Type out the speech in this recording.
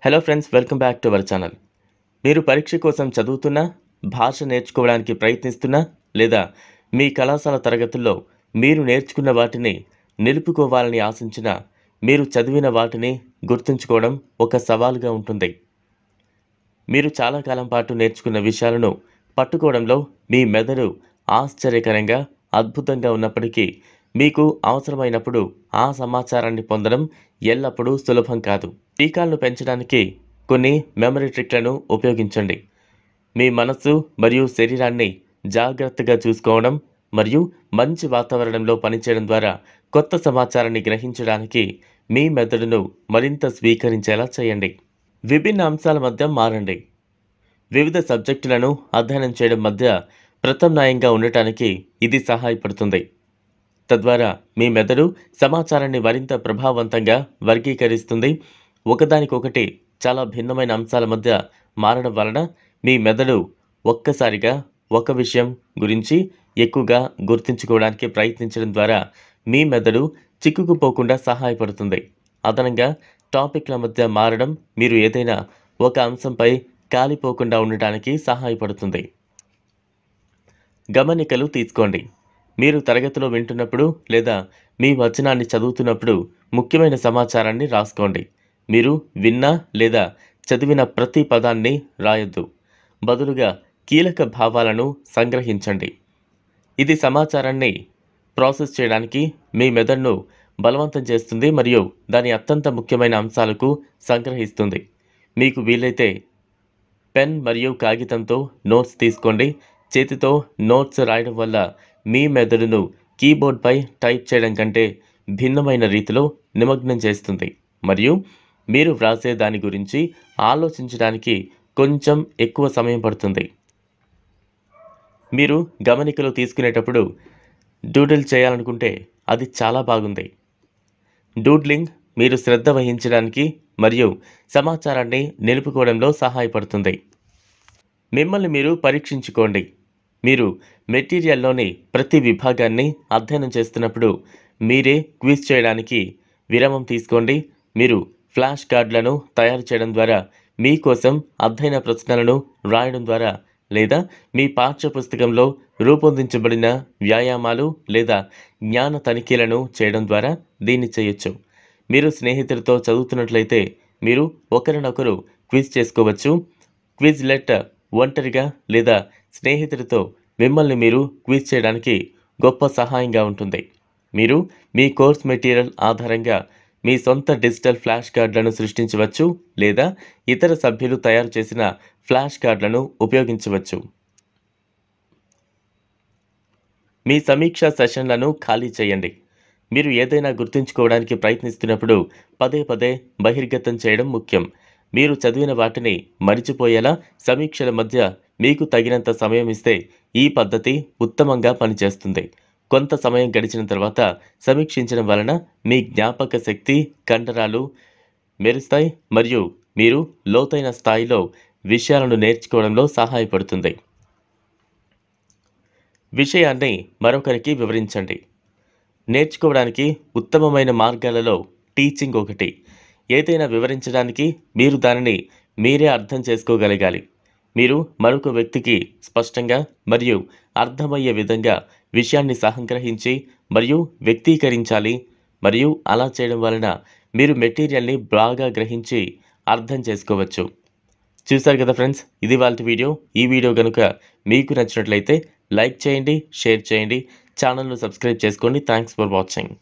Hello friends, welcome back to our channel. మీరు పరీక్ష కోసం చదువుతున్నా, భాష నేర్చుకోవడానికి ప్రయత్నిస్తున్నా, లేదా మీ కళాశాల తరగతుల్లో మీరు నేర్చుకున్న వాటిని నిలుపుకోవాలని ఆశించినా, మీరు చదివిన వాటిని గుర్తుంచుకోవడం ఒక సవాలుగా ఉంటుంది. మీరు చాలా కాలం పాటు నేర్చుకున్న విషయాలను పట్టుకోవడంలో మీ మెదడు ఆశ్చర్యకరంగా, అద్భుతంగా ఉన్నప్పటికీ, మీకు అవసరమైనప్పుడు ఆ సమాచారాన్ని పొందడం ఎల్లప్పుడూ సులభం కాదు. టీకాలను పెంచడానికి కొన్ని మెమరీ ట్రిక్లను ఉపయోగించండి. మీ మనస్సు మరియు శరీరాన్ని జాగ్రత్తగా చూసుకోవడం మరియు మంచి వాతావరణంలో పనిచేయడం ద్వారా కొత్త సమాచారాన్ని గ్రహించడానికి మీ మెదడును మరింత స్వీకరించేలా చేయండి. విభిన్న అంశాల మధ్య మారండి. వివిధ సబ్జెక్టులను అధ్యయనం చేయడం మధ్య ప్రత్యామ్నాయంగా ఉండటానికి ఇది సహాయపడుతుంది. తద్వారా మీ మెదడు సమాచారాన్ని మరింత ప్రభావవంతంగా వర్గీకరిస్తుంది. ఒకదానికొకటి చాలా భిన్నమైన అంశాల మధ్య మారడం వలన మీ మెదడు ఒక్కసారిగా ఒక విషయం గురించి ఎక్కువగా గుర్తుంచుకోవడానికి ప్రయత్నించడం ద్వారా మీ మెదడు చిక్కుకుపోకుండా సహాయపడుతుంది. అదనంగా టాపిక్ల మధ్య మారడం మీరు ఏదైనా ఒక అంశంపై కాలిపోకుండా ఉండటానికి సహాయపడుతుంది. గమనికలు తీసుకోండి. మీరు తరగతిలో వింటున్నప్పుడు లేదా మీ వచనాన్ని చదువుతున్నప్పుడు ముఖ్యమైన సమాచారాన్ని రాసుకోండి. మీరు విన్న లేదా చదివిన ప్రతి పదాన్ని రాయొద్దు. బదులుగా కీలక భావాలను సంగ్రహించండి. ఇది సమాచారాన్ని ప్రాసెస్ చేయడానికి మీ మెదడును బలవంతం చేస్తుంది మరియు దాని అత్యంత ముఖ్యమైన అంశాలకు సంగ్రహిస్తుంది. మీకు వీలైతే పెన్ మరియు కాగితంతో నోట్స్ తీసుకోండి. చేతితో నోట్స్ రాయడం వల్ల మీ మెదడును కీబోర్డ్పై టైప్ చేయడం కంటే భిన్నమైన రీతిలో నిమగ్నం చేస్తుంది మరియు మీరు వ్రాసే దాని గురించి ఆలోచించడానికి కొంచెం ఎక్కువ సమయం పడుతుంది. మీరు గమనికలు తీసుకునేటప్పుడు డూడిల్ చేయాలనుకుంటే అది చాలా బాగుంది. డూడ్లింగ్ మీరు శ్రద్ధ వహించడానికి మరియు సమాచారాన్ని నిలుపుకోవడంలో సహాయపడుతుంది. మిమ్మల్ని మీరు పరీక్షించుకోండి. మీరు మెటీరియల్లోని ప్రతి విభాగాన్ని అధ్యయనం చేస్తున్నప్పుడు మీరే క్విజ్ చేయడానికి విరామం తీసుకోండి. మీరు ఫ్లాష్ కార్డులను తయారు చేయడం ద్వారా, మీకోసం అధ్యయన ప్రశ్నలను రాయడం ద్వారా లేదా మీ పాఠ్య పుస్తకంలో రూపొందించబడిన వ్యాయామాలు లేదా జ్ఞాన తనిఖీలను చేయడం ద్వారా దీన్ని చేయొచ్చు. మీరు స్నేహితులతో చదువుతున్నట్లయితే మీరు ఒకరినొకరు క్విజ్ చేసుకోవచ్చు. క్విజ్లెట్ ఒంటరిగా లేదా స్నేహితుడితో మిమ్మల్ని మీరు క్విజ్ చేయడానికి గొప్ప సహాయంగా ఉంటుంది. మీరు మీ కోర్స్ మెటీరియల్ ఆధారంగా మీ సొంత డిజిటల్ ఫ్లాష్ కార్డులను సృష్టించవచ్చు లేదా ఇతర సభ్యులు తయారు చేసిన ఫ్లాష్ కార్డులను ఉపయోగించవచ్చు. మీ సమీక్షా సెషన్లను ఖాళీ చేయండి. మీరు ఏదైనా గుర్తుంచుకోవడానికి ప్రయత్నిస్తున్నప్పుడు పదే పదే బహిర్గతం చేయడం ముఖ్యం. మీరు చదివిన వాటిని మరిచిపోయేలా సమీక్షల మధ్య మీకు తగినంత సమయం ఇస్తే ఈ పద్ధతి ఉత్తమంగా పనిచేస్తుంది. కొంత సమయం గడిచిన తర్వాత సమీక్షించడం వలన మీ జ్ఞాపక శక్తి కండరాలు మెరుస్తాయి మరియు మీరు లోతైన స్థాయిలో విషయాలను నేర్చుకోవడంలో సహాయపడుతుంది. విషయాన్ని మరొకరికి వివరించండి. నేర్చుకోవడానికి ఉత్తమమైన మార్గాలలో టీచింగ్ ఒకటి. ఏదైనా వివరించడానికి మీరు దానిని మీరే అర్థం చేసుకోగలగాలి. మీరు మరొక వ్యక్తికి స్పష్టంగా మరియు అర్థమయ్యే విధంగా విషయాన్ని సంగ్రహించి మరియు వ్యక్తీకరించాలి మరియు అలా చేయడం వలన మీరు మెటీరియల్ని బాగా గ్రహించి అర్థం చేసుకోవచ్చు. చూసారు కదా ఫ్రెండ్స్, ఇది వాళ్ళ వీడియో. ఈ వీడియో కనుక మీకు నచ్చినట్లయితే లైక్ చేయండి, షేర్ చేయండి, ఛానల్ను సబ్స్క్రైబ్ చేసుకోండి. Thanks for watching.